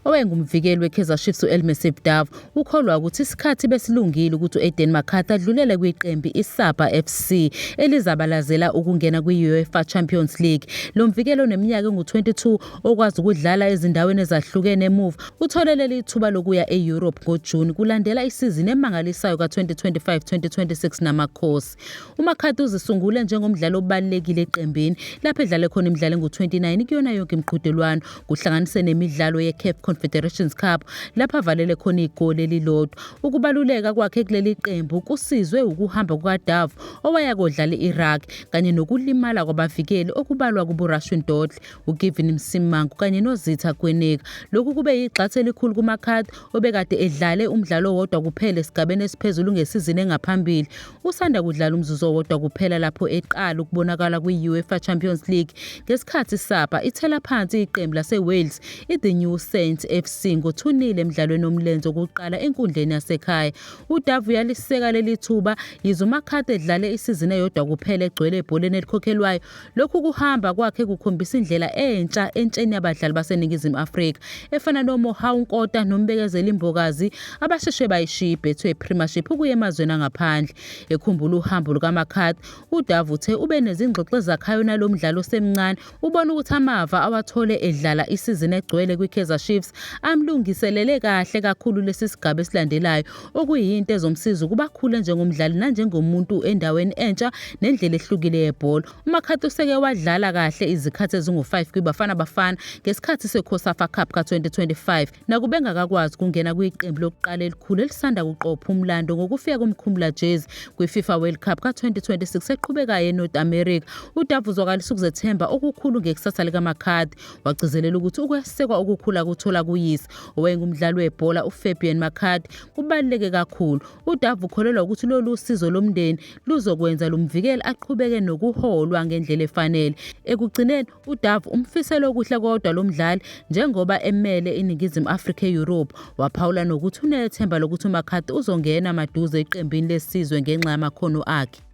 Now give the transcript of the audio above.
owayengumvikeli we-Kaizer Chiefs u-Elmissie Dove ukholwa ukuthi isikhathi besilungile ukuthi u-Aiden McCarthy adlulele kwiqembu iSAPA FC elizabalazela ukungena kwi-UEFA Champions League. Lo mvikeli oneminyaka engu-22 okwazi ukudlala ezindaweni ezahlukene emuva uthole leli thuba lokuya e-Europe ngoJuni kulandela isizini emangalisayo ka-2025-2026 namakhosi. UMcCarthy uzisungule njengomdlali obalulekile eqembini lapho edlale khona imidlalo engu-29 kuyona yonke imiqhudelwano kuhlanganise nemidlalo ye-CAF Confederations Cup lapho avalele khona igoli elilodwa. Ukubaluleka kwakhe kuleli qembu kusizwe ukuhamba kukaDove owayakodlala i-Iraq kanye nokulimala kwabavikeli okubalwa kubuRashid Dodley, uGavin Msimangu kanye noZitha Gweneka. Lokhu kube yigxathu elikhulu kuMcCarthy obekade edlale umdlalo owodwa kuphela esigabeni esiphezulu ngesizini engaphambili. Usanda kudlala umzuzu owodwa kuphela lapho eqala ukubonakala kwi-UEFA Champions League ngesikhathi iSAPA ithela phansi iqembu laseWales iThe New Saints FC ngo-2-0 emdlalweni omlenze wokuqala enkundleni yasekhaya. uDove uyaliseka leli thuba yize uMcCarthy edlale isizini eyodwa kuphela egcwele ebholeni elikhokhelwayo. Lokhu kuhamba kwakhe kukhombisa indlela entsha entsheni yabadlali baseNingizimu Afrika efana noMohau Nkota nombekezeli Mbokazi abasheshe bayishiya ibhethwe Premiership ukuya emazweni angaphandle. Ekhumbula uhambo lukaMcCarthy, uDove uthe ube nezingxoxo ezakhayo nalo mdlalo osemncane ubona ukuthi amava awathole edlala isizini egcwele kwi-Kaizer Chiefs amlungiselele kahle kakhulu lesi sigaba esilandelayo okuyinto ezomsiza ukuba khule njengomdlali nanjengomuntu endaweni entsha nendlela ehlukile yebhola. uMcCarthy useke wadlala kahle izikhathi ezingu-5 kwiBafana Bafana ngesikhathi seCOSAFA Cup ka-2025 nakube engakakwazi ukungena kwiqembu lokuqala elikhulu elisanda kuqopha umlando ngokufika komkhumula jezi kwi-FIFA World Cup ka-2026 eqhubekayo eNorth America. uDove uzwakalisa ukuzethemba okukhulu ngekusasa likaMcCarthy wagcizelela ukuthi ukwesekwa okukhulu akuthola kuyise owayengumdlali webhola uFabian McCarthy kubaluleke kakhulu. uDove ukholelwa ukuthi lolu usizo lomndeni luzokwenza lo mvikeli aqhubeke nokuholwa ngendlela efanele. Ekugcineni uDove umfisela okuhle kodwa lo mdlali njengoba emele iNingizimu Afrika e-Europe. Waphawula nokuthi unethemba lokuthi uMcCarthy uzongena maduze eqembini lesizwe ngenxa yamakhono akhe.